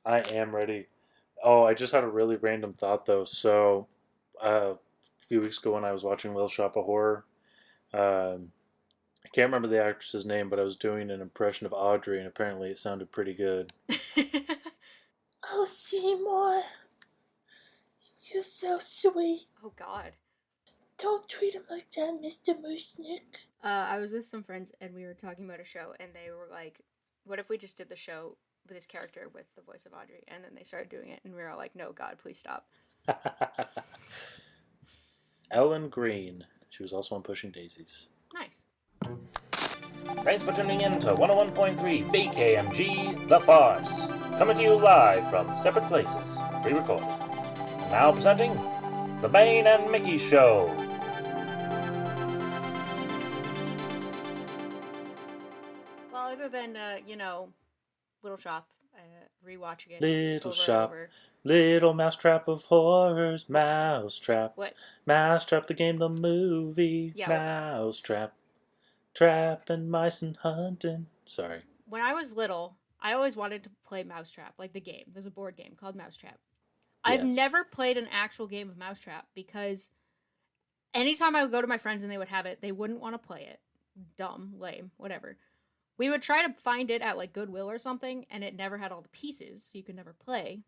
I am ready. Oh, I just had a really random thought though. So, a few weeks ago when I was watching Little Shop of Horror, I can't remember the actress's name, but I was doing an impression of Audrey, and apparently it sounded pretty good. Oh, Seymour, you're so sweet. Oh God. Don't treat him like that, Mr. Mushnick. I was with some friends and we were talking about a show, and they were like, "What if we just did the show with this character with the voice of Audrey?" And then they started doing it, and we were all like, "No, God, please stop." Ellen Green. She was also on Pushing Daisies. Nice. Thanks for tuning in to 101.3 BKMG The Farce. Coming to you live from separate places, pre-recorded. Now presenting The Bane and Mickey Show. Well, other than Little Shop, rewatching it Little over Shop. and over. Little Mousetrap of Horrors, Mousetrap. What? Mousetrap the game, the movie. Yeah. Mousetrap. Trapping mice and hunting. Sorry. When I was little, I always wanted to play Mousetrap, like the game. There's a board game called Mousetrap. I've Yes. never played an actual game of Mousetrap because anytime I would go to my friends and they would have it, they wouldn't want to play it. Dumb, lame, whatever. We would try to find it at like Goodwill or something, and it never had all the pieces, so you could never play.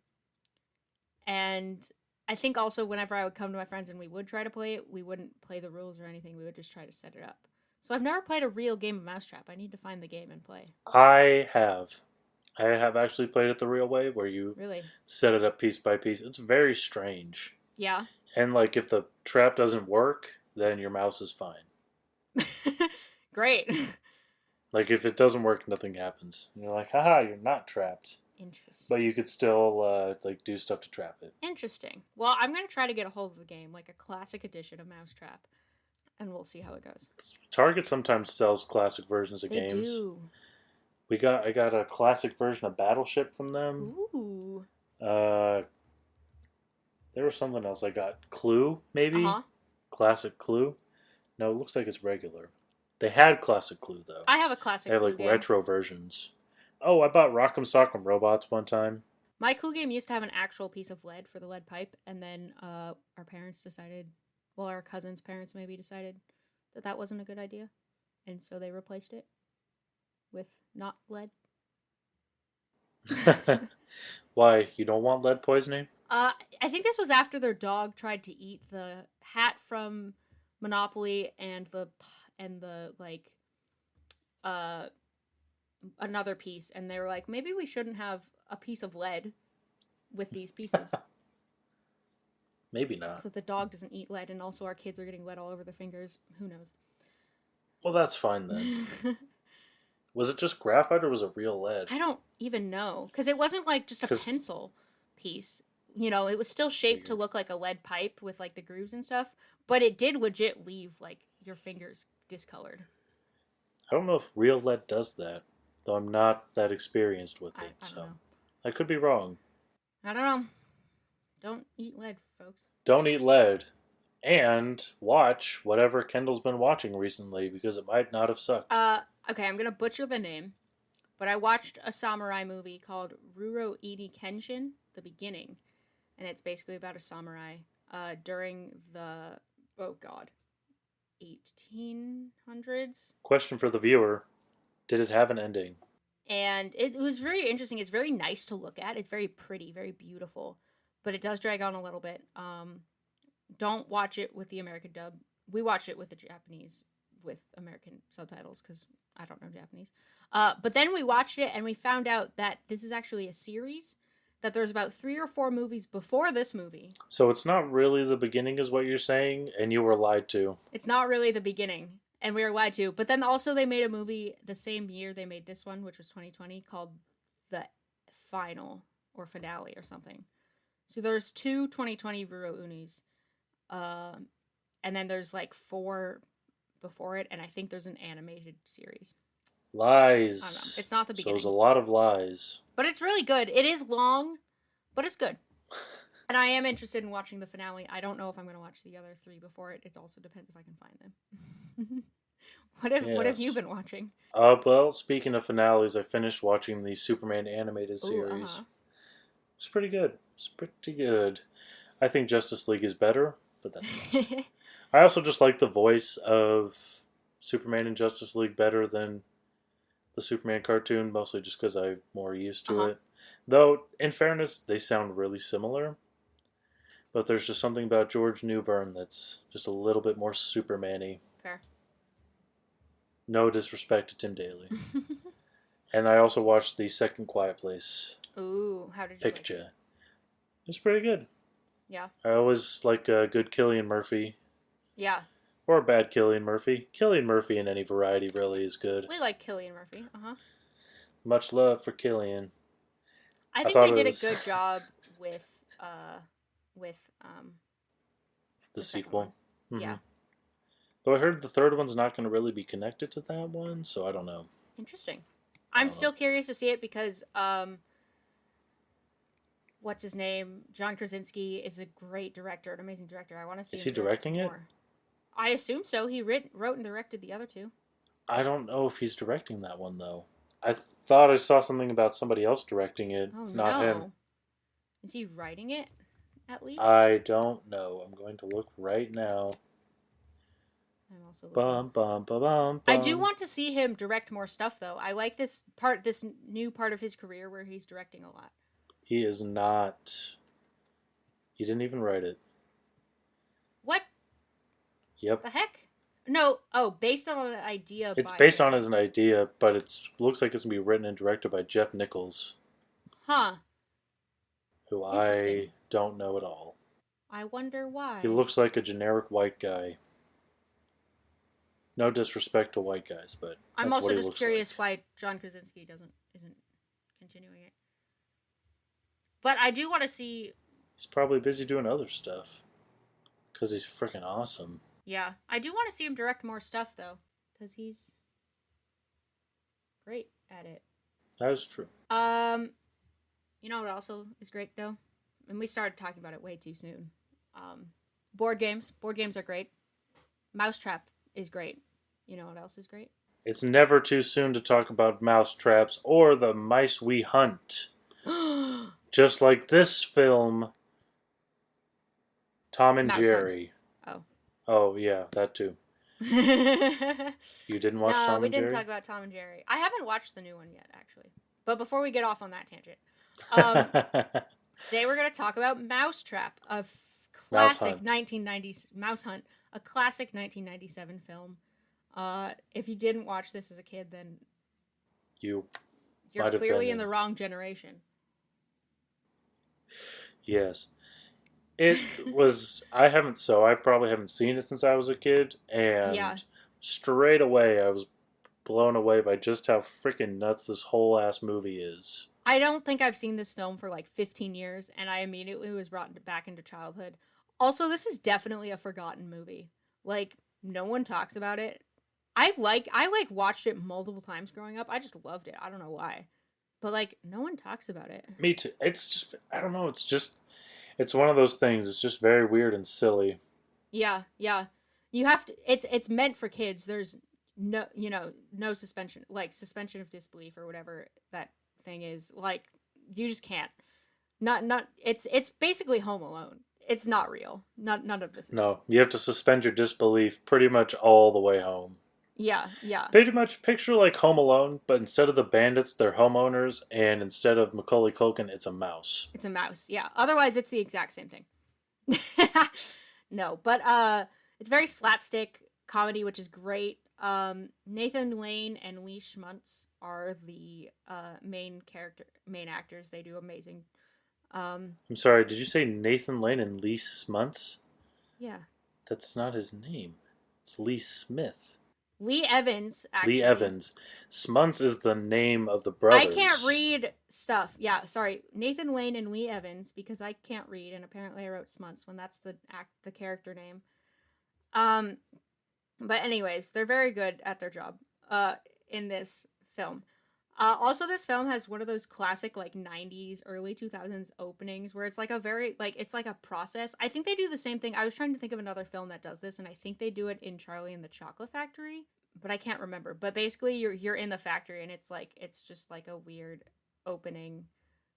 And I think also whenever I would come to my friends and we would try to play it, we wouldn't play the rules or anything. We would just try to set it up. So I've never played a real game of Mousetrap. I need to find the game and play. I have. I have actually played it the real way, where you Really? set it up piece by piece. It's very strange. Yeah. And, like, if the trap doesn't work, then your mouse is fine. Great. Like, if it doesn't work, nothing happens. And you're like, haha, you're not trapped. Interesting. But you could still, do stuff to trap it. Interesting. Well, I'm going to try to get a hold of the game, like a classic edition of Mousetrap, and we'll see how it goes. Target sometimes sells classic versions of They games. do. I got a classic version of Battleship from them. Ooh. There was something else I got. Clue, maybe? Uh-huh. Classic Clue? No, it looks like it's regular. They had Classic Clue, though. I have a classic They had, Clue like, game. retro versions. Oh, I bought Rock'em Sock'em Robots one time. My Clue game used to have an actual piece of lead for the lead pipe, and then our parents decided, well, our cousin's parents maybe decided that that wasn't a good idea, and so they replaced it with not lead. Why? You don't want lead poisoning? I think this was after their dog tried to eat the hat from Monopoly and the like another piece, and they were like, maybe we shouldn't have a piece of lead with these pieces. Maybe not. So the dog doesn't eat lead, and also our kids are getting lead all over their fingers. Who knows? Well, that's fine then. Was it just graphite or was it real lead? I don't even know, because it wasn't like just a 'Cause- pencil piece. You know, it was still shaped to look like a lead pipe with like the grooves and stuff, but it did legit leave like your fingers discolored. I don't know if real lead does that, though I'm not that experienced with it, I don't so know. I could be wrong. I don't know. Don't eat lead, folks. Don't eat lead. And watch whatever Kendall's been watching recently, because it might not have sucked. Okay, I'm gonna butcher the name, but I watched a samurai movie called Ruro Iri Kenshin, The Beginning, and it's basically about a samurai during the, oh god, 1800s. Question for the viewer. Did it have an ending? And it was very interesting. It's very nice to look at. It's very pretty, very beautiful, but it does drag on a little bit. Don't watch it with the American dub. We watched it with the Japanese with American subtitles because I don't know Japanese. But then we watched it and we found out that this is actually a series, that there's about 3 or 4 movies before this movie. So it's not really the beginning is what you're saying, and you were lied to. It's not really the beginning, and we were lied to. But then also they made a movie the same year they made this one, which was 2020, called The Final or Finale or something. So there's 2 2020 Ruro Unis. And then there's like 4 before it, and I think there's an animated series. Lies. I don't know. It's not the So beginning. there's a lot of lies. But it's really good. It is long, but it's good. And I am interested in watching the finale. I don't know if I'm going to watch the other 3 before it. It also depends if I can find them. What have you Yes. been watching? Well, speaking of finales, I finished watching the Superman animated series. Uh-huh. It's pretty good. It's pretty good. I think Justice League is better, but that's fine. I also just like the voice of Superman in Justice League better than the Superman cartoon, mostly just because I'm more used to it. Though, in fairness, they sound really similar. But there's just something about George Newbern that's just a little bit more Superman-y. Fair. No disrespect to Tim Daly. And I also watched the second Quiet Place Ooh, how did you picture. like it? It's pretty good. Yeah. I always like a good Cillian Murphy. Yeah. Or a bad Cillian Murphy. Cillian Murphy in any variety really is good. We like Cillian Murphy. Much love for Cillian. I think they did a good job with the sequel. Mm-hmm. Yeah. Though I heard the third one's not going to really be connected to that one, so I don't know. Interesting. I'm still curious to see it because what's his name? John Krasinski is a great director, an amazing director. I want to see. Is he directing it? I assume so. He wrote and directed the other two. I don't know if he's directing that one though. I thought I saw something about somebody else directing it, not him. Is he writing it? At least I don't know. I'm going to look right now. I'm also bum, bum, bum, bum. I do want to see him direct more stuff, though. I like this new part of his career where he's directing a lot. He is not. He didn't even write it. What? Yep. The heck? No. Oh, based on an idea. It's based on as an idea, but it looks like it's gonna be written and directed by Jeff Nichols. Huh. Who I don't know at all. I wonder why. He looks like a generic white guy. No disrespect to white guys, but I'm also just curious why John Krasinski isn't continuing it. But I do want to see. He's probably busy doing other stuff. Because he's freaking awesome. Yeah, I do want to see him direct more stuff though, because he's great at it. That is true. You know what also is great though, and we started talking about it way too soon. Board games. Board games are great. Mousetrap is great. You know what else is great? It's never too soon to talk about mousetraps or the mice we hunt. Just like this film, Tom and Mouse Jerry. Hunt. Oh, yeah, that too. You didn't watch Tom and Jerry? No, we didn't talk about Tom and Jerry. I haven't watched the new one yet, actually. But before we get off on that tangent, today we're going to talk about Mousetrap, a classic 1990s Mouse Hunt, a classic 1997 film. If you didn't watch this as a kid, then you're clearly in the wrong generation. Yes. It was, I probably haven't seen it since I was a kid, and straight away I was blown away by just how freaking nuts this whole ass movie is. I don't think I've seen this film for like 15 years, and I immediately was brought back into childhood. Also, this is definitely a forgotten movie. Like, no one talks about it. I watched it multiple times growing up. I just loved it. I don't know why. But, like, no one talks about it. Me too. It's just, I don't know, it's one of those things. It's just very weird and silly. Yeah. You have to, it's meant for kids. There's no suspension of disbelief or whatever that thing is. Like, you just can't. It's basically Home Alone. It's not real. None of this is No, you have to suspend your disbelief pretty much all the way home. Yeah. Pretty much picture like Home Alone, but instead of the bandits, they're homeowners, and instead of Macaulay Culkin, it's a mouse. It's a mouse, yeah. Otherwise, it's the exact same thing. No, but it's very slapstick comedy, which is great. Nathan Lane and Lee Schmuntz are the main actors. They do amazing. I'm sorry, did you say Nathan Lane and Lee Schmuntz? Yeah. That's not his name. It's Lee Smith. Lee Evans, actually. Lee Evans. Schmuntz is the name of the brothers. I can't read stuff. Yeah, sorry. Nathan Lane and Lee Evans, because I can't read, and apparently I wrote Schmuntz when that's the character name. But anyways, they're very good at their job in this film. Also, this film has one of those classic, like, 90s, early 2000s openings where it's, like, it's like a process. I think they do the same thing. I was trying to think of another film that does this, and I think they do it in Charlie and the Chocolate Factory, but I can't remember. But basically, you're in the factory, and it's just, like, a weird opening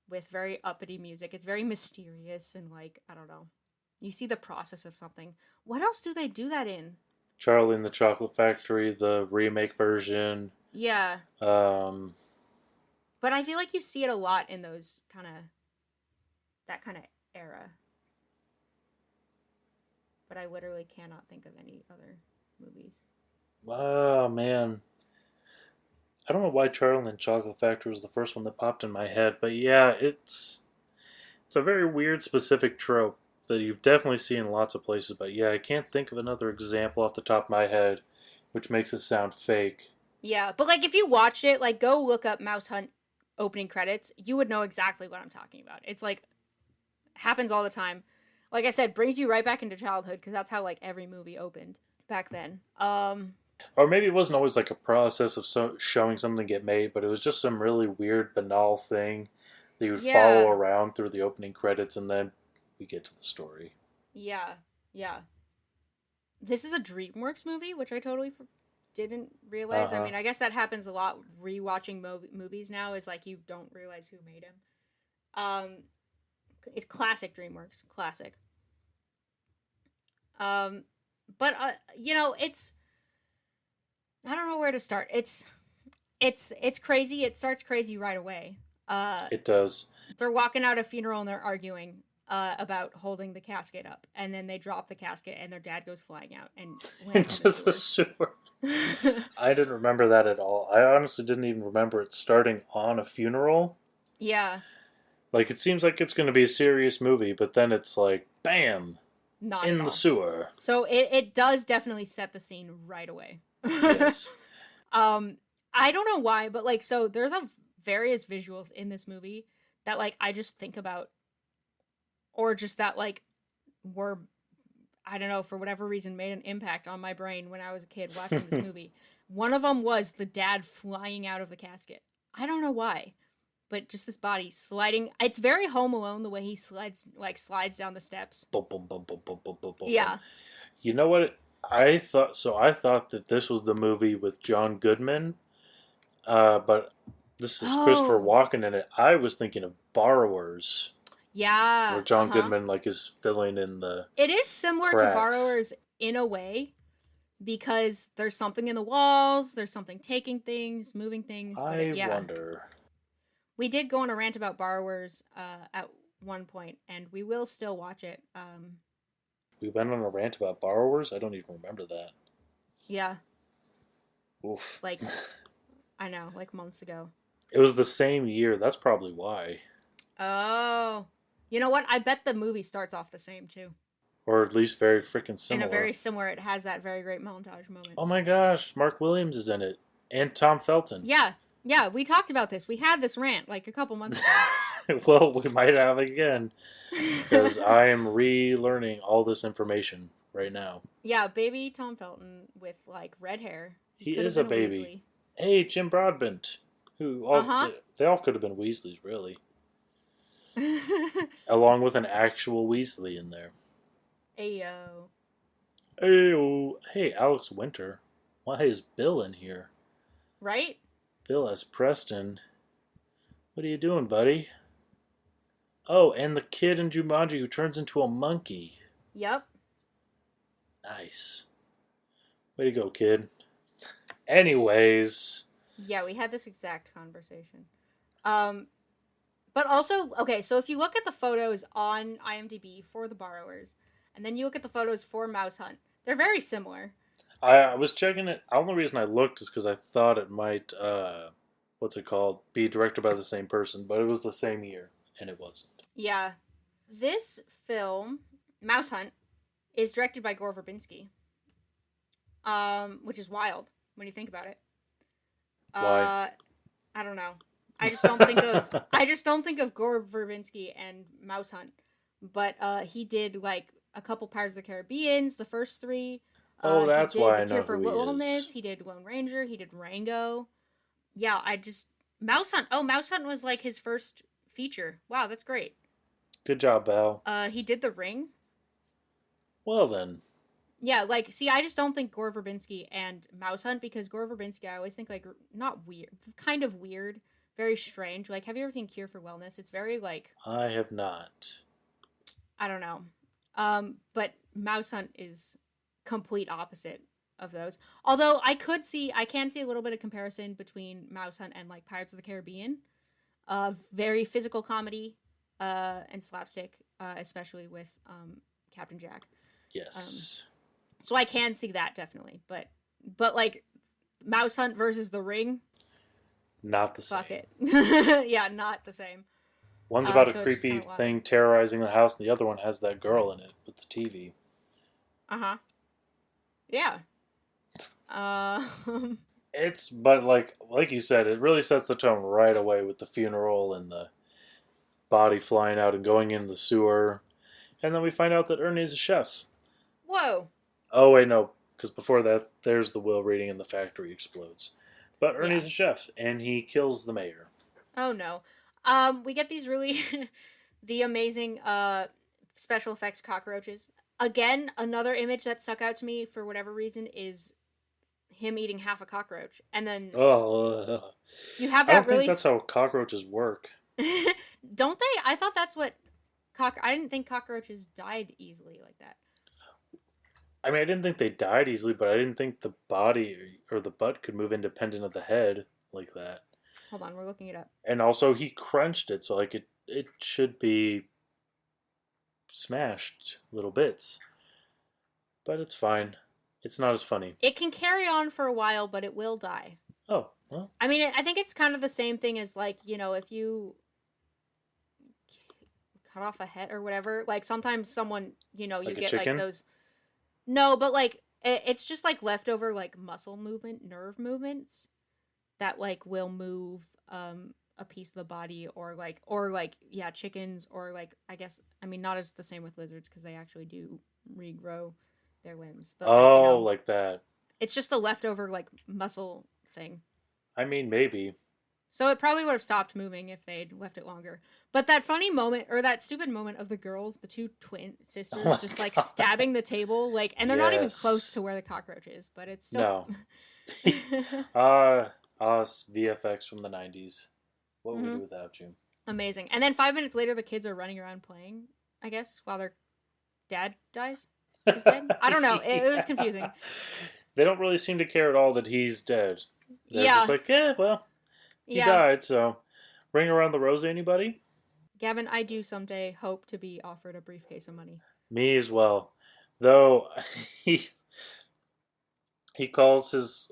with very uppity music. It's very mysterious and like, I don't know. You see the process of something. What else do they do that in? Charlie and the Chocolate Factory, the remake version. Yeah. Um, But I feel like you see it a lot in that kind of era. But I literally cannot think of any other movies. oh man, I don't know why Charlie and the Chocolate Factory was the first one that popped in my head, but yeah, it's a very weird specific trope that you've definitely seen in lots of places. But yeah, I can't think of another example off the top of my head, which makes it sound fake. Yeah, but like if you watch it, like go look up Mouse Hunt opening credits, you would know exactly what I'm talking about. It's like happens all the time. Like I said, brings you right back into childhood because that's how like every movie opened back then. Or maybe it wasn't always like a process of showing something get made, but it was just some really weird, banal thing that you would follow around through the opening credits, and then we get to the story. Yeah, yeah. This is a DreamWorks movie, which I totally didn't realize. I mean, I guess that happens a lot rewatching movies now. Is like you don't realize who made him. It's classic DreamWorks, classic. But you know, it's I don't know where to start. It's crazy. It starts crazy right away. It does. They're walking out a funeral and they're arguing about holding the casket up, and then they drop the casket, and their dad goes flying out and lands Into the sewer. I didn't remember that at all. I honestly didn't even remember it starting on a funeral. Yeah. Like, it seems like it's going to be a serious movie, but then it's like, bam, Not in the sewer. So it does definitely set the scene right away. Yes. I don't know why, but like, so there's various visuals in this movie that like I just think about, or just that like were, I don't know, for whatever reason made an impact on my brain when I was a kid watching this movie. One of them was the dad flying out of the casket. I don't know why, but just this body sliding. It's very Home Alone the way he slides down the steps. Boom, boom, boom, boom, boom, boom, boom, boom. Yeah. You know what? I thought that this was the movie with John Goodman, but this is Christopher Walken in it. I was thinking of Borrowers. Yeah. Where John Goodman like is filling in the It is similar cracks. to Borrowers in a way, because there's something in the walls, there's something taking things, moving things. But I wonder. We did go on a rant about Borrowers at one point, and we will still watch it. We went on a rant about Borrowers? I don't even remember that. Yeah. Oof. Like, I know, like months ago. It was the same year. That's probably why. Oh. You know what? I bet the movie starts off the same, too. Or at least very freaking similar. In a very similar, it has that very great montage moment. Oh my gosh, Mark Williams is in it. And Tom Felton. Yeah. Yeah, we talked about this. We had this rant like a couple months ago. Well, we might have again. Because I am relearning all this information right now. Yeah, baby Tom Felton with, like, red hair. He is a baby. Hey, Jim Broadbent. Who they all could have been Weasleys, really. Along with an actual Weasley in there. Ayo. Ayo. Hey, Alex Winter. Why is Bill in here? Right? Bill as Preston. What are you doing, buddy? Oh, and the kid in Jumanji who turns into a monkey. Yep. Nice. Way to go, kid. Anyways. Yeah, we had this exact conversation. But also, okay, so if you look at the photos on IMDb for The Borrowers, and then you look at the photos for Mouse Hunt, they're very similar. I was checking it. The only reason I looked is because I thought it might, be directed by the same person, but it was the same year, and it wasn't. Yeah. This film, Mouse Hunt, is directed by Gore Verbinski. Which is wild when you think about it. Why? I don't know. I just don't think of Gore Verbinski and Mouse Hunt. But he did like a couple Pirates of the Caribbeans, the first three. That's why I know Cure for who he Wellness. is. He did Lone Ranger. He did Rango. Yeah, Mouse Hunt. Oh, Mouse Hunt was like his first feature. Wow, that's great. Good job, Val. He did The Ring. Well then. Yeah, like, see, I just don't think Gore Verbinski and Mouse Hunt, because Gore Verbinski, I always think, like, not weird, kind of weird, very strange. Like, have you ever seen Cure for Wellness? It's very like, I have not. I don't know. But Mouse Hunt is complete opposite of those. Although I can see a little bit of comparison between Mouse Hunt and like Pirates of the Caribbean. Very physical comedy, and slapstick, especially with Captain Jack. Yes. So I can see that definitely, but like Mouse Hunt versus The Ring, Not the same. fuck it. Yeah, not the same. One's about So a it's just creepy kinda wild. thing terrorizing the house, and the other one has that girl in it with the TV. Uh-huh. Yeah. Um But like you said, it really sets the tone right away with the funeral and the body flying out and going into the sewer. And then we find out that Ernie is a chef. Whoa. Oh, wait, no, because before that, there's the will reading and the factory explodes. But Ernie's Yeah. a chef, and he kills the mayor. Oh no. We get these really the amazing special effects cockroaches. Again, another image that stuck out to me for whatever reason is him eating half a cockroach. And then Oh, you have I don't that think really that's how cockroaches work. Don't they? I thought that's what I didn't think cockroaches died easily like that. I mean, I didn't think they died easily, but I didn't think the body or the butt could move independent of the head like that. Hold on, we're looking it up. And also, he crunched it, so like it should be smashed little bits. But it's fine. It's not as funny. It can carry on for a while, but it will die. Oh, well. I mean, I think it's kind of the same thing as like, if you cut off a head or whatever, like sometimes someone, you Like a get chicken? like those. No, but like it's just like leftover like muscle movement, nerve movements that like will move a piece of the body or yeah, chickens or like I guess I mean not as the same with lizards because they actually do regrow their limbs, but like Oh, like that. it's just a leftover like muscle thing. I mean, maybe. So it probably would have stopped moving if they'd left it longer. But that funny moment, or that stupid moment of the girls, the two twin sisters, Oh my just like God. stabbing the table, like, and they're not even Yes. close to where the cockroach is, but it's No. still Us VFX from the 90s. What would we Mhm. do without you? amazing. And then 5 minutes later, the kids are running around playing, I guess, while their dad dies. He's dead? I don't know. It was confusing. They don't really seem to care at all that he's dead. They're Yeah. just like, yeah, well, he Yeah. died, so ring around the rosy, anybody? Gavin, I do someday hope to be offered a briefcase of money. Me as well. Though he calls his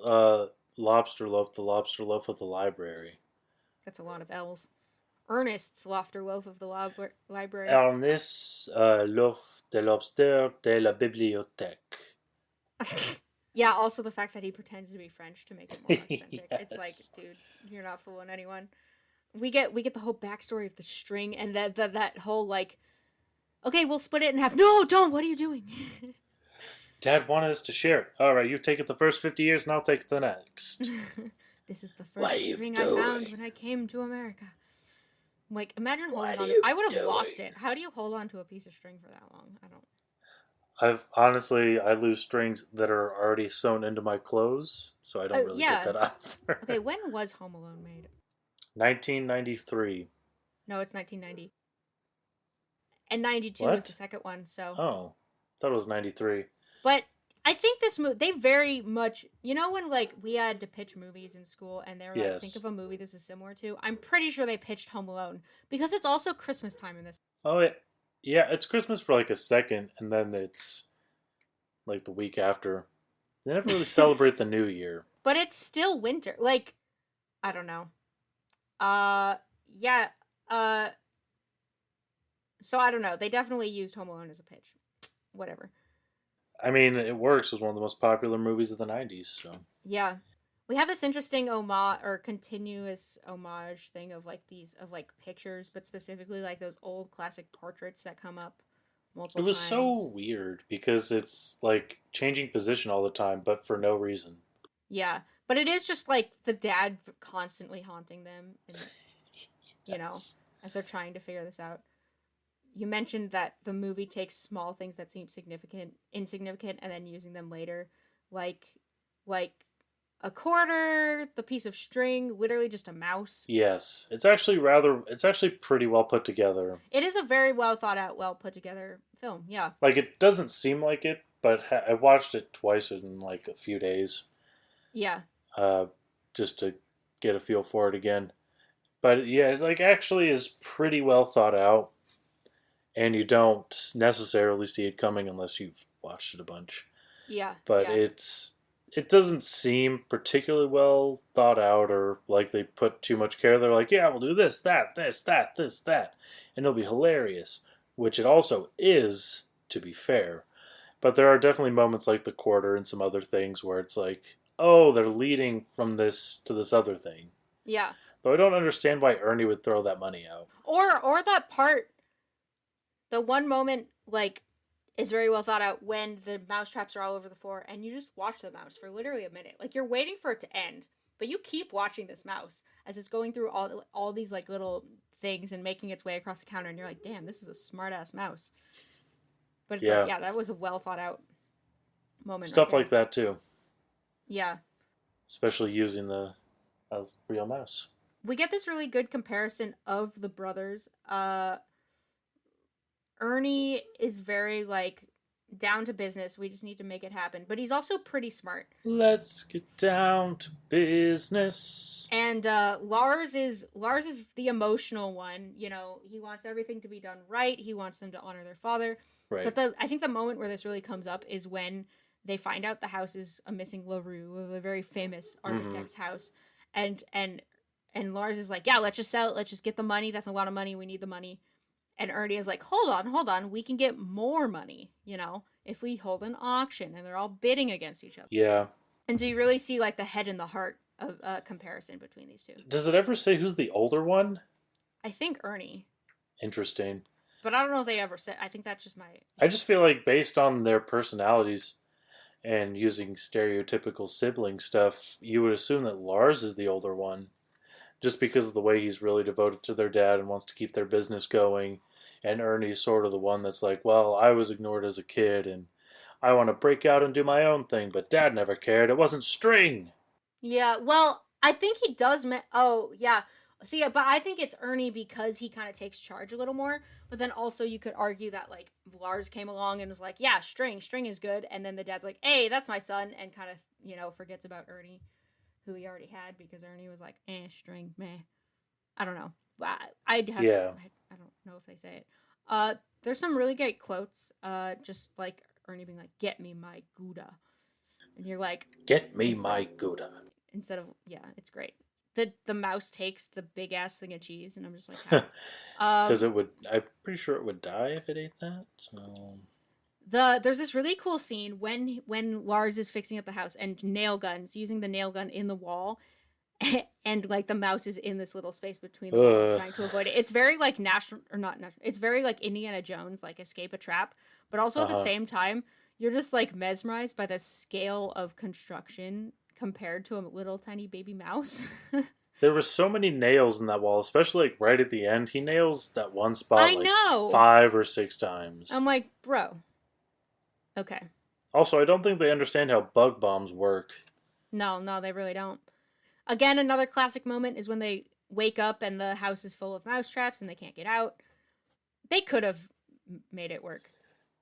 lobster loaf the lobster loaf of the library. That's a lot of L's. Ernest's lofter loaf of the library. Ernest loaf de lobster de la bibliothèque. Yeah, also the fact that he pretends to be French to make it more authentic. It's Yes. like, dude, you're not fooling anyone. We get the whole backstory of the string and that whole like, okay, we'll split it in half. No, don't. What are you doing? Dad wanted us to share it. All right, you take it the first 50 years, and I'll take the next. This is the What first are you string I found doing? when I came to America. Like, imagine What holding are on. you I would have lost doing? it. How do you hold on to a piece of string for that long? I don't. I lose strings that are already sewn into my clothes, so I don't really yeah. get that either. Okay, when was Home Alone made? 1993. No, it's 1990. And 92 What? was the second one, so. Oh, thought it was 93. But I think this movie, they very much, when like we had to pitch movies in school and they were like, Yes. think of a movie this is similar to. I'm pretty sure they pitched Home Alone because it's also Christmas time in this. Oh, yeah, it's Christmas for like a second, and then it's like the week after. They never really celebrate the New Year. But it's still winter. Like, I don't know. Yeah. So I don't know. They definitely used Home Alone as a pitch. Whatever. I mean, it works. It was one of the most popular movies of the 90s, so. Yeah. We have this interesting homage or continuous homage thing of like pictures, but specifically like those old classic portraits that come up multiple It was times. so weird because it's like changing position all the time, but for no reason. Yeah. But it is just like the dad constantly haunting them and Yes. as they're trying to figure this out. You mentioned that the movie takes small things that seem insignificant, and then using them later, like a quarter, the piece of string, literally just a mouse. Yes, it's actually pretty well put together. It is a very well thought out, well put together film. Yeah. Like, it doesn't seem like it, but I watched it twice in like a few days, Yeah. just to get a feel for it again. But yeah, it like actually is pretty well thought out, and you don't necessarily see it coming unless you've watched it a bunch. Yeah. But yeah. it doesn't seem particularly well thought out, or like they put too much care. They're like, yeah, we'll do this, that, this, that, this, that, and it'll be hilarious, which it also is, to be fair. But there are definitely moments like the quarter and some other things where it's like, oh, they're leading from this to this other thing. Yeah. Though I don't understand why Ernie would throw that money out. Or that part, the one moment, like, is very well thought out when the mouse traps are all over the floor and you just watch the mouse for literally a minute. Like, you're waiting for it to end, but you keep watching this mouse as it's going through all these, like, little things and making its way across the counter, and you're like, damn, this is a smart-ass mouse. But it's like, yeah, that was a well thought out moment. Stuff like that, too. Yeah. Especially using a real mouse. We get this really good comparison of the brothers. Ernie is very, like, down to business. We just need to make it happen. But he's also pretty smart. Let's get down to business. And Lars is the emotional one. You know, he wants everything to be done right. He wants them to honor their father. Right. But I think the moment where this really comes up is when they find out the house is a missing LaRue, a very famous architect's house. And Lars is like, yeah, let's just sell it. Let's just get the money. That's a lot of money. We need the money. And Ernie is like, hold on. We can get more money, you know, if we hold an auction. And they're all bidding against each other. Yeah. And so you really see, like, the head and the heart of comparison between these two. Does it ever say who's the older one? I think Ernie. Interesting. But I don't know if they ever said. I think that's just my... I just feel like based on their personalities and using stereotypical sibling stuff, you would assume that Lars is the older one. Just because of the way he's really devoted to their dad and wants to keep their business going. And Ernie's sort of the one that's like, well, I was ignored as a kid and I want to break out and do my own thing, but Dad never cared. It wasn't string. Yeah, well, I think he does... Oh, yeah. See, but I think it's Ernie because he kind of takes charge a little more. But then also you could argue that, like, Lars came along and was like, yeah, string is good. And then the dad's like, hey, that's my son. And kind of, you know, forgets about Ernie, who he already had, because Ernie was like, string, meh. I don't know. I don't know if they say it. There's some really great quotes, just like Ernie being like, get me my Gouda. And you're like... Get me my Gouda. Instead of... Yeah, it's great. The mouse takes the big-ass thing of cheese, and I'm just like... Because it would... I'm pretty sure it would die if it ate that, so... There's this really cool scene when Lars is fixing up the house and using the nail gun in the wall, and like the mouse is in this little space between the wall trying to avoid it. It's very like it's very like Indiana Jones, like escape a trap, but also at the same time you're just like mesmerized by the scale of construction compared to a little tiny baby mouse. There were so many nails in that wall, especially like right at the end. He nails that one spot I know 5 or 6 times. I'm like, bro. Okay. Also, I don't think they understand how bug bombs work. No, they really don't. Again, another classic moment is when they wake up and the house is full of mouse traps and they can't get out. They could have made it work.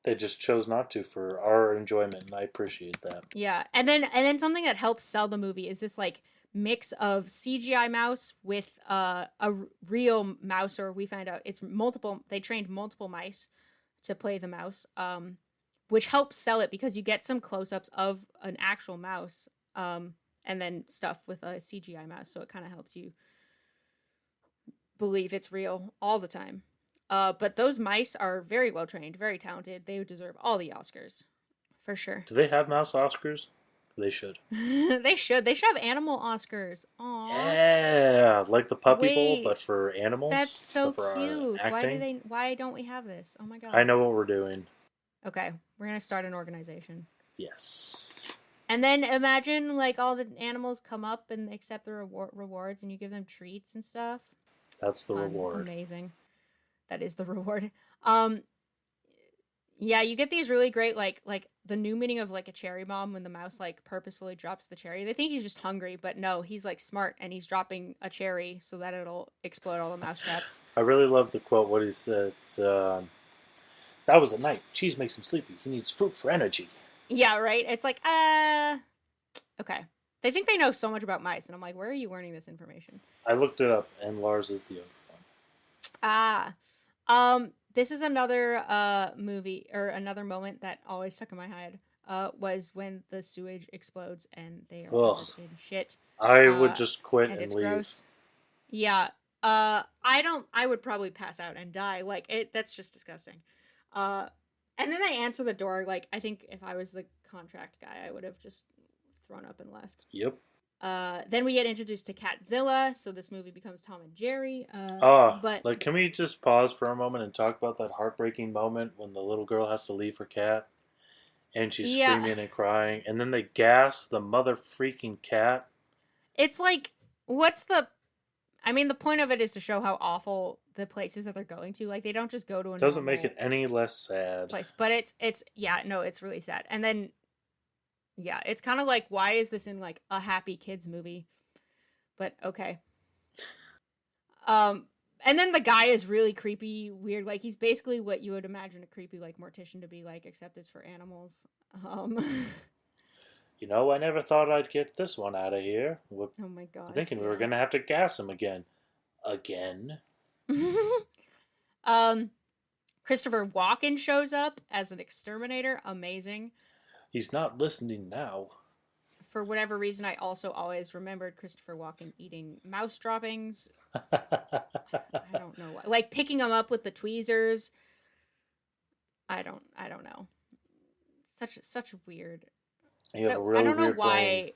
They just chose not to for our enjoyment, and I appreciate that. Yeah, and then something that helps sell the movie is this like mix of CGI mouse with a real mouse, or we find out it's multiple. They trained multiple mice to play the mouse, which helps sell it because you get some close-ups of an actual mouse, and then stuff with a CGI mouse, so it kind of helps you believe it's real all the time. But those mice are very well trained, very talented. They deserve all the Oscars, for sure. Do they have mouse Oscars? They should. They should. They should have animal Oscars. Aww. Yeah, like the Puppy Bowl, but for animals. That's so for cute. acting. Why don't we have this? Oh my god. I know what we're doing. Okay, we're gonna start an organization. Yes. And then imagine like all the animals come up and accept the rewards, and you give them treats and stuff. That's the reward. Amazing. That is the reward. Yeah, you get these really great like the new meaning of like a cherry bomb when the mouse like purposefully drops the cherry. They think he's just hungry, but no, he's like smart and he's dropping a cherry so that it'll explode all the mouse traps. I really love the quote. What he said. That was a night. Cheese makes him sleepy. He needs fruit for energy. Yeah, right? It's like, okay. They think they know so much about mice, and I'm like, where are you learning this information? I looked it up, and Lars is the other one. Ah. This is another movie or another moment that always stuck in my head. Was when the sewage explodes and they are covered in shit. I would just quit and and it's leave. Gross. Yeah. I would probably pass out and die. Like that's just disgusting. And then they answer the door. Like I think if I was the contract guy, I would have just thrown up and left. Yep. Then we get introduced to Catzilla, so this movie becomes Tom and Jerry. But like, can we just pause for a moment and talk about that heartbreaking moment when the little girl has to leave her cat, and she's screaming and crying, and then they gas the mother freaking cat? It's like, the point of it is to show how awful the places that they're going to. Like, they don't just go to a doesn't make it any less sad place, but it's really sad. And then. Yeah, it's kind of like, why is this in, like, a happy kids movie? But, okay. And then the guy is really creepy, weird. Like, he's basically what you would imagine a creepy, like, mortician to be like, except it's for animals. You know, I never thought I'd get this one out of here. Oh, my God. Thinking we were going to have to gas him again. Again? Christopher Walken shows up as an exterminator. Amazing. He's not listening now. For whatever reason, I also always remembered Christopher Walken eating mouse droppings. I don't know why. Like picking them up with the tweezers. I don't know. Such weird. You have a really I don't know weird why. brain.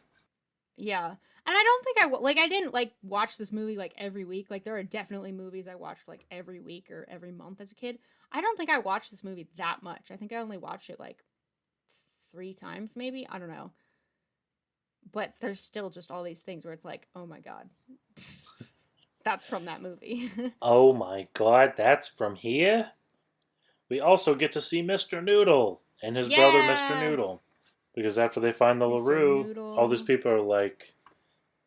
Yeah, and I don't think I didn't like watch this movie like every week. Like there are definitely movies I watched like every week or every month as a kid. I don't think I watched this movie that much. I think I only watched it like 3 times maybe. I don't know. But there's still just all these things where it's like, oh my God. That's from that movie. Oh my God, that's from here? We also get to see Mr. Noodle and his brother Mr. Noodle. Because after they find the LaRue, all these people are like,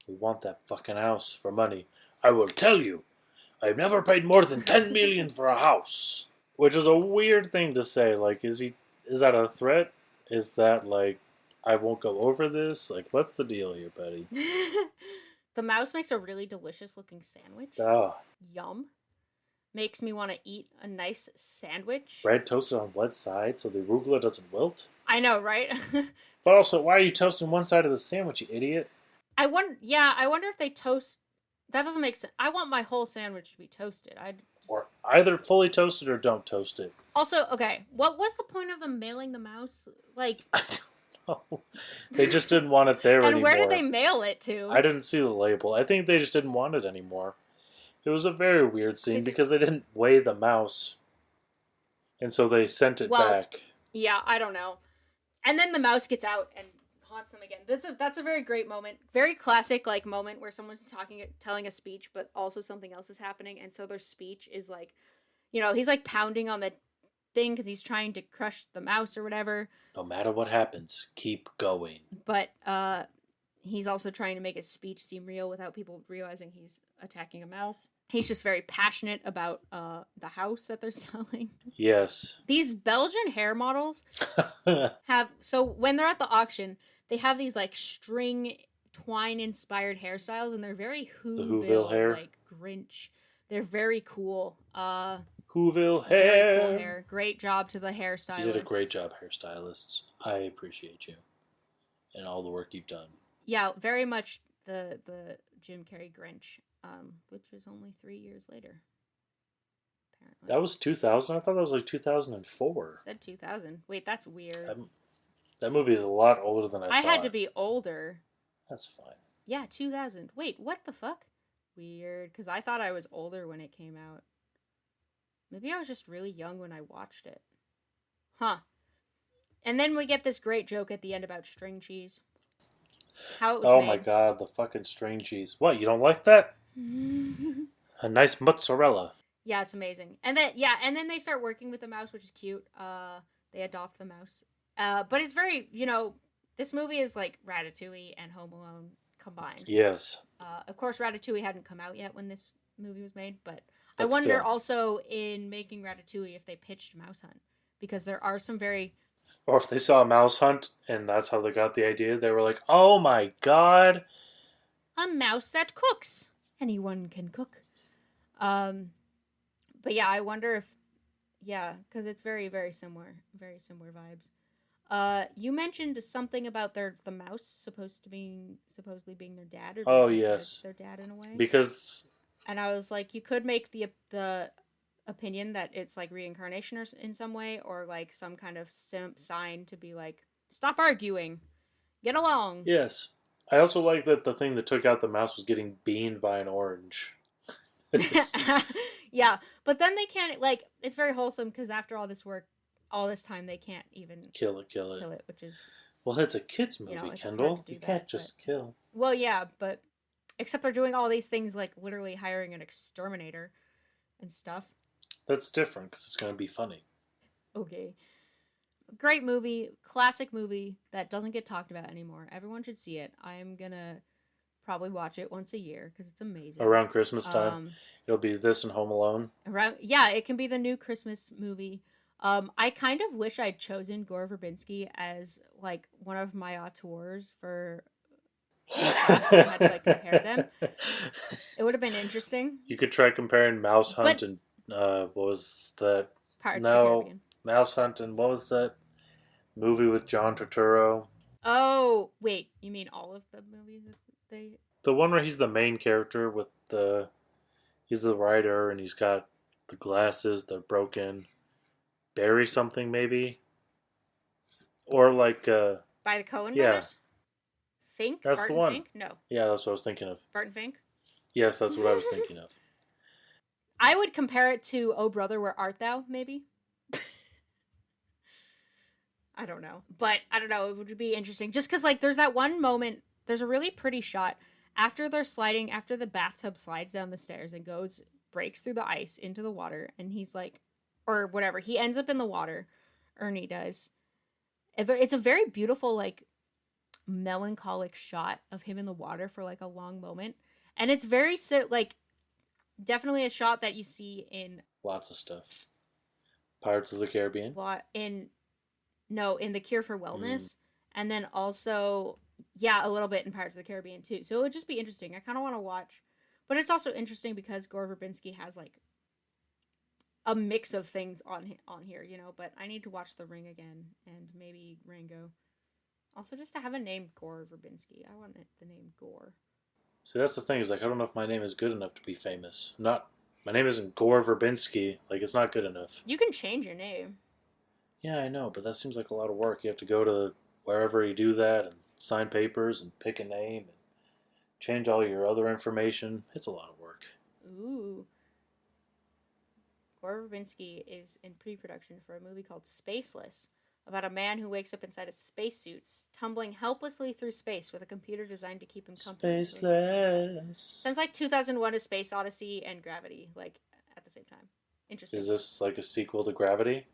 we want that fucking house for money. I will tell you, I've never paid more than 10 million for a house. Which is a weird thing to say. Like, is that a threat? Is that like, I won't go over this? Like, what's the deal here, buddy? The mouse makes a really delicious looking sandwich. Yum. Makes me want to eat a nice sandwich. Bread toasted on one side so the arugula doesn't wilt? I know, right? But also, why are you toasting one side of the sandwich, you idiot? I wonder if they toast. That doesn't make sense. I want my whole sandwich to be toasted. Or either fully toasted or don't toast it. Also, okay, what was the point of them mailing the mouse? Like, I don't know. They just didn't want it there anymore. And where did they mail it to? I didn't see the label. I think they just didn't want it anymore. It was a very weird scene because they didn't weigh the mouse. And so they sent it back. Yeah, I don't know. And then the mouse gets out and haunts them again. That's a very great moment. Very classic like moment where someone's telling a speech, but also something else is happening. And so their speech is like, he's like pounding on the thing because he's trying to crush the mouse or whatever. No matter what happens, keep going. But he's also trying to make his speech seem real without people realizing he's attacking a mouse. He's just very passionate about the house that they're selling. Yes. These Belgian hair models so when they're at the auction, they have these like string twine inspired hairstyles, and they're very Whoville hair, like Grinch. They're very cool. Whoville hair. Very cool hair. Great job to the hairstylists. You did a great job, hairstylists. I appreciate you and all the work you've done. Yeah, very much the Jim Carrey Grinch, which was only 3 years later. Apparently. That was 2000? I thought that was like 2004. It said 2000. Wait, that's weird. That movie is a lot older than I thought. I had to be older. That's fine. Yeah, 2000. Wait, what the fuck? Weird, because I thought I was older when it came out. Maybe I was just really young when I watched it. Huh. And then we get this great joke at the end about string cheese. How it was made. My God, the fucking string cheese. What, you don't like that? A nice mozzarella. Yeah, it's amazing. And then they start working with the mouse, which is cute. They adopt the mouse. But it's very, this movie is like Ratatouille and Home Alone combined. Yes. Of course, Ratatouille hadn't come out yet when this movie was made, but I But wonder still. also in making Ratatouille if they pitched Mouse Hunt, because there are some very Or if they saw a mouse hunt and that's how they got the idea, they were like, "Oh my god!" a mouse that cooks. Anyone can cook. But yeah, I wonder if because it's very very similar vibes. You mentioned something about the mouse supposedly being their dad or Oh being yes, their dad in a way. because And I was like, you could make the opinion that it's like reincarnation or in some way, or like some kind of sign to be like, stop arguing, get along. yes, I also like that the thing that took out the mouse was getting beamed by an orange. Yeah, but then they can't like. It's very wholesome because after all this work, all this time, they can't even Kill it. kill it, which is Well, it's a kids movie, it's hard Kendall. to do You that, can't just kill. well, yeah, but except they're doing all these things like literally hiring an exterminator and stuff. That's different because it's going to be funny. Okay. Great movie, classic movie that doesn't get talked about anymore. Everyone should see it. I'm gonna probably watch it once a year because it's amazing. Around Christmas time, it'll be this and Home Alone. It can be the new Christmas movie. I kind of wish I'd chosen Gore Verbinski as like one of my auteurs for. I had to like compare them. It would have been interesting. You could try comparing Mouse Hunt and what was that? Pirates of the Caribbean. Mouse Hunt and what was that movie with John Turturro? Oh wait, you mean all of the movies that they? The one where he's the main character with he's the writer and he's got the glasses, they're broken. Barry something maybe? Or like By the Coen yeah. brothers? Fink? That's Barton the one. Fink? No. Yeah, that's what I was thinking of. Barton Fink? Yes, that's what I was thinking of. I would compare it to Oh Brother, Where Art Thou, maybe? I don't know. But, I don't know, it would be interesting. Just because, like, there's that one moment, there's a really pretty shot after the bathtub slides down the stairs and breaks through the ice into the water, and he's like, or whatever, he ends up in the water, Ernie does. It's a very beautiful, like, melancholic shot of him in the water for, like, a long moment. And it's very, like, definitely a shot that you see in Lots of stuff. Pirates of the Caribbean. in The Cure for Wellness, and then also a little bit in Pirates of the Caribbean too. So it would just be interesting. I kind of want to watch, but it's also interesting because Gore Verbinski has like a mix of things on here, But I need to watch The Ring again and maybe Rango. Also, just to have a name Gore Verbinski. I want the name Gore. See, that's the thing is like I don't know if my name is good enough to be famous. My name isn't Gore Verbinski. Like it's not good enough. You can change your name. Yeah, I know, but that seems like a lot of work. You have to go to wherever you do that and sign papers and pick a name and change all your other information. It's a lot of work. Ooh. Gore Verbinski is in pre-production for a movie called Spaceless, about a man who wakes up inside a spacesuit, tumbling helplessly through space with a computer designed to keep him company. Spaceless. Sounds like 2001: A Space Odyssey and Gravity, like at the same time. Interesting. Is this like a sequel to Gravity?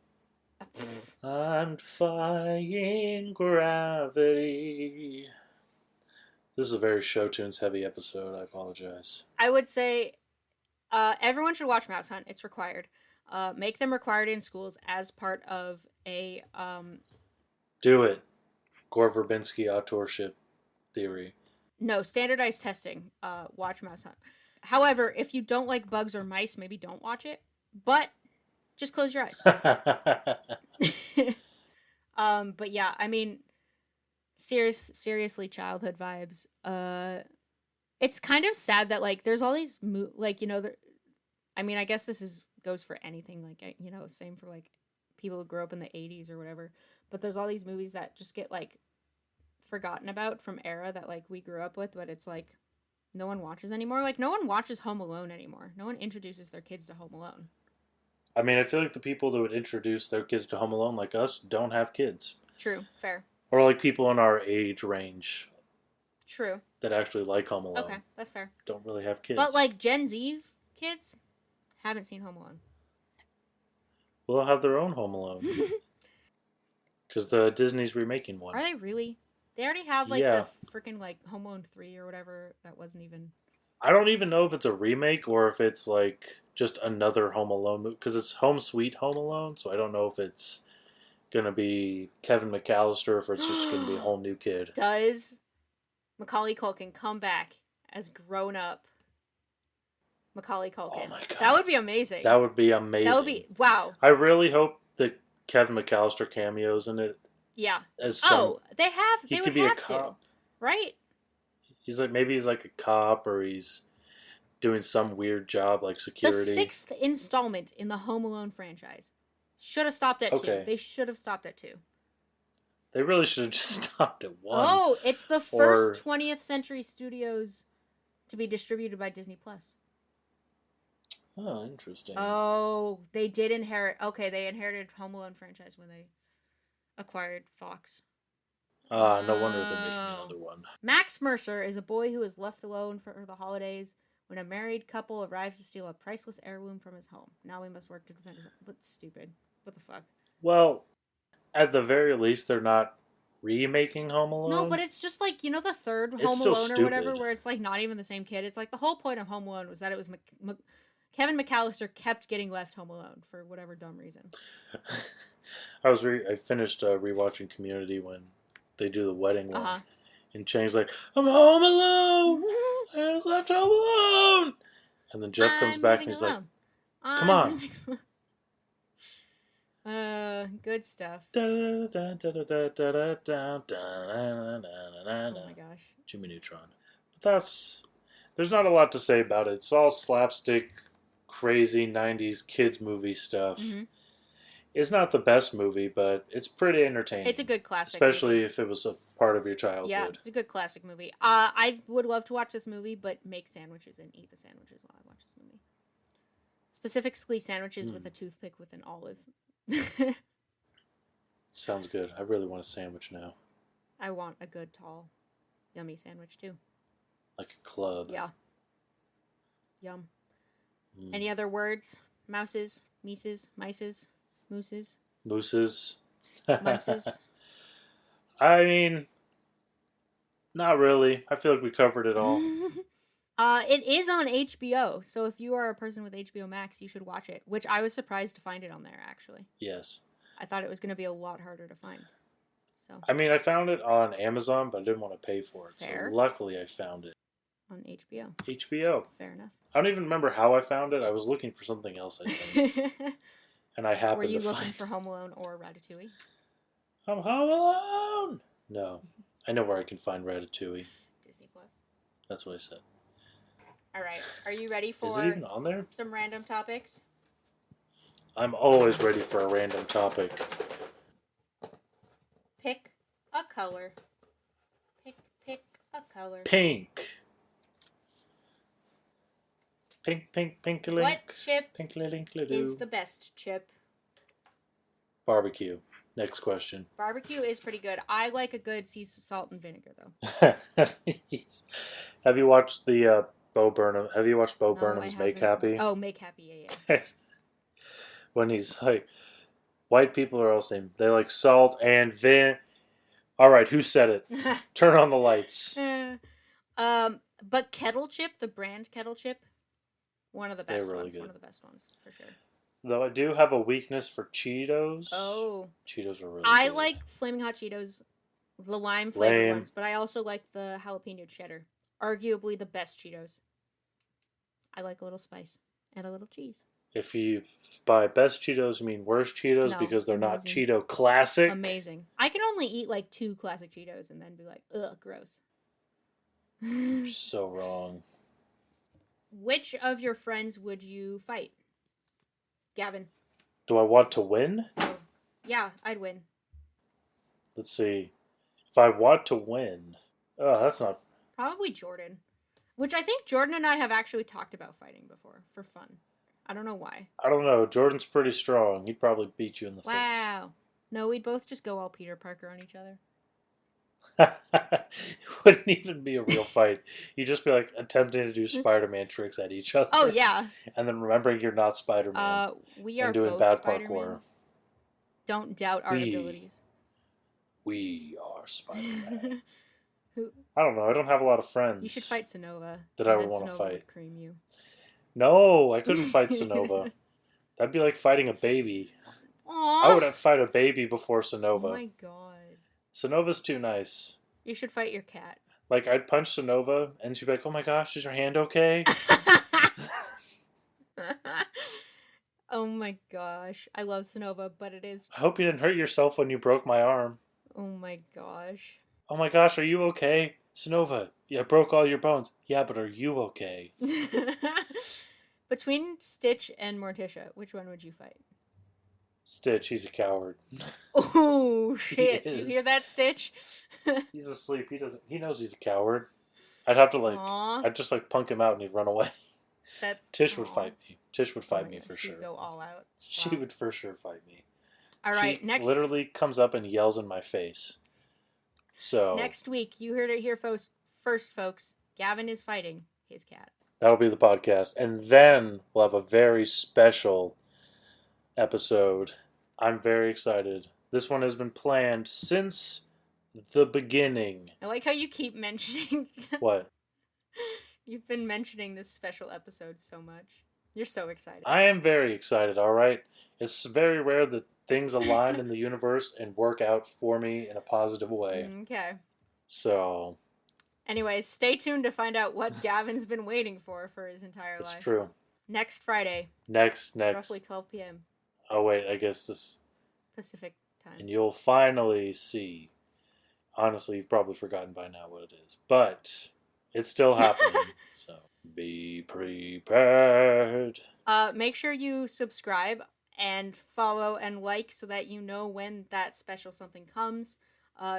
I'm defying gravity. This is a very show tunes heavy episode. I apologize. I would say everyone should watch Mouse Hunt. It's required. Make them required in schools as part of a... Do it. Gore Verbinski authorship theory. No, standardized testing. Watch Mouse Hunt. However, if you don't like bugs or mice, maybe don't watch it. But just close your eyes. But yeah, I mean, seriously, childhood vibes. It's kind of sad that like there's all these I mean, I guess this goes for anything. Like same for like people who grew up in the 80s or whatever. But there's all these movies that just get like forgotten about from era that like we grew up with, but it's like no one watches anymore. Like no one watches Home Alone anymore. No one introduces their kids to Home Alone. I mean, I feel like the people that would introduce their kids to Home Alone, like us, don't have kids. True, fair. Or like people in our age range. True. That actually like Home Alone. Okay, that's fair. Don't really have kids. But like Gen Z kids haven't seen Home Alone. Will have their own Home Alone. because the Disney's remaking one. Are they really? They already have like Yeah. the freaking like Home Alone 3 or whatever. That wasn't even. I don't even know if it's a remake or if it's like just another Home Alone movie because it's Home Sweet Home Alone. So I don't know if it's gonna be Kevin McAllister or if it's just gonna be a whole new kid. Does Macaulay Culkin come back as grown up Macaulay Culkin? Oh my God. That would be amazing. That would be amazing. That would be wow. I really hope that Kevin McAllister cameos in it Yeah. as some. Oh, they have. He They could would be a have to, cop. right? He's like maybe he's like a cop or he's doing some weird job like The security. 6th installment in the Home Alone franchise should have stopped at 2. Okay. They should have stopped at 2. They really should have just stopped at one. Oh, it's the Or- first 20th Century Studios to be distributed by Disney Plus. Oh, interesting. Oh, they did inherit. Okay, they inherited Home Alone franchise when they acquired Fox. No wonder they're making Oh. another one. Max Mercer is a boy who is left alone for the holidays when a married couple arrives to steal a priceless heirloom from his home. Now we must work to defend his. That's stupid. What the fuck? Well, at the very least, they're not remaking Home Alone. No, but it's just like, the third It's Home still Alone or whatever, stupid. where it's like not even the same kid. It's like the whole point of Home Alone was that it was Kevin McAllister kept getting left home alone for whatever dumb reason. I finished rewatching Community when they do the wedding one, Uh-huh. and Chang's like, "I'm home alone. I was left home alone." And then Jeff comes I'm back living and he's like, alone. "Come on." living alone. Good stuff. Oh Oh my gosh. Jimmy Neutron. But there's not a lot to say about it. It's all slapstick, crazy 90s kids movie stuff. hmm It's not the best movie, but it's pretty entertaining. It's a good classic. especially movie. if it was a part of your childhood. Yeah, it's a good classic movie. I would love to watch this movie, but make sandwiches and eat the sandwiches while I watch this movie. Specifically, sandwiches with a toothpick with an olive. Sounds good. I really want a sandwich now. I want a good, tall, yummy sandwich too. Like a club. Yeah. Yum. Mm. Any other words? Mouses, mices, mices, mooses, Mooses. munces. I mean, not really. I feel like we covered it all. It is on HBO, so if you are a person with HBO Max, you should watch it. Which I was surprised to find it on there. Actually, Yes. I thought it was going to be a lot harder to find. So I mean, I found it on Amazon, but I didn't want to pay for it. Fair. So luckily I found it. on HBO, HBO. fair enough. I don't even remember how I found it. I was looking for something else, I think. And I happened Were you to looking find for Home Alone or Ratatouille? I'm home alone! No. I know where I can find Ratatouille. Disney Plus. That's what I said. All right, are you ready for Is it even on there? some random topics? I'm always ready for a random topic. Pick a color. Pick a color. Pink. Pink, pink, pink, link. What chip Pink, link, is the best chip? Barbecue. Next question. Barbecue is pretty good. I like a good sea salt and vinegar though. Have you watched the Bo Burnham? Have you watched Bo No, Burnham's I Make haven't. Happy? Oh, Make Happy, yeah. When he's like, white people are all the same. They like salt and vin. All right, who said it? Yeah. Turn on the lights. But Kettle Chip, the brand Kettle Chip, one of the They're best really ones. good. One of the best ones for sure. Though I do have a weakness for Cheetos. Oh, Cheetos are really I good. like Flaming Hot Cheetos, the lime flavored Lame. ones, but I also like the jalapeno cheddar. Arguably the best Cheetos. I like a little spice and a little cheese. If you by best Cheetos, you mean worst Cheetos No, because they're not amazing. Cheeto classic. Amazing. I can only eat like 2 classic Cheetos and then be like, ugh, gross. You're so wrong. Which of your friends would you fight? Gavin. Do I want to win? Oh, yeah, I'd win. Let's see. If I want to win, oh, that's not. Probably Jordan. Which I think Jordan and I have actually talked about fighting before for fun. I don't know why. I don't know. Jordan's pretty strong. He'd probably beat you in the Wow. No, we'd both just go all Peter Parker on each other. face. It wouldn't even be a real fight. You'd just be like attempting to do Spider-Man tricks at each other. Oh, yeah. And then remembering you're not Spider-Man We are and doing both bad Spider-Man. parkour. Don't doubt our We- abilities. We are Spider-Man. Who? I don't know. I don't have a lot of friends. You should fight Sonova. That and I would then want to Sonova fight. would cream you. No, I couldn't fight Sonova. That'd be like fighting a baby. Aww. I would have fight a baby before Oh Sonova. my god. Sonova's too nice. You should fight your cat. Like, I'd punch Sonova, and she'd be like, oh my gosh, is your hand okay? Oh my gosh. I love Sonova, but it is... I hope you didn't hurt yourself when you broke my arm. Oh my gosh. Oh my gosh, are you okay? Sonova, I broke all your bones. Yeah, but are you okay? Between Stitch and Morticia, which one would you fight? Stitch, he's a coward. Oh shit! He You is. hear that, Stitch? He's asleep. He knows he's a coward. I'd have to Aw. I'd just punk him out and he'd run away. That's Tish would aw. fight me. Tish would Oh fight my me gosh, for she'd sure. Go all out. She Wow. would for sure fight me. All right, She next literally comes up and yells in my face. So next week, you heard it here first, folks. Gavin is fighting his cat. that'll be the podcast. And then we'll have a very special episode. I'm very excited. This one has been planned since the beginning. I like how you keep mentioning. What? You've been mentioning this special episode so much. You're so excited. I am very excited, alright? It's very rare that things align in the universe and work out for me in a positive way. Okay. So, Anyways, stay tuned to find out what Gavin's been waiting for his entire it's life. true. Next Friday, Next. roughly 12 p.m. Oh, wait, I guess this. Pacific time. And you'll finally see. Honestly, you've probably forgotten by now what it is. But it's still happening. So, be prepared. Make sure you subscribe and follow and like so that you know when that special something comes.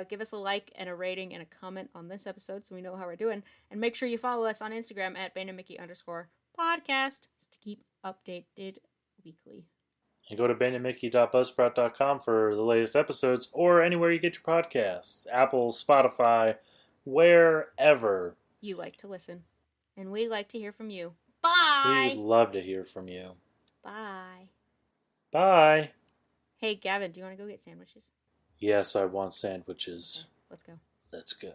Give us a like and a rating and a comment on this episode so we know how we're doing. And make sure you follow us on Instagram at BaneandMickey_podcast to keep updated weekly. And go to bandandmickey.buzzsprout.com for the latest episodes or anywhere you get your podcasts. Apple, Spotify, wherever. You like to listen. And we like to hear from you. Bye! We would love to hear from you. Bye. Bye. Hey, Gavin, do you want to go get sandwiches? Yes, I want sandwiches. Okay, let's go. Let's go.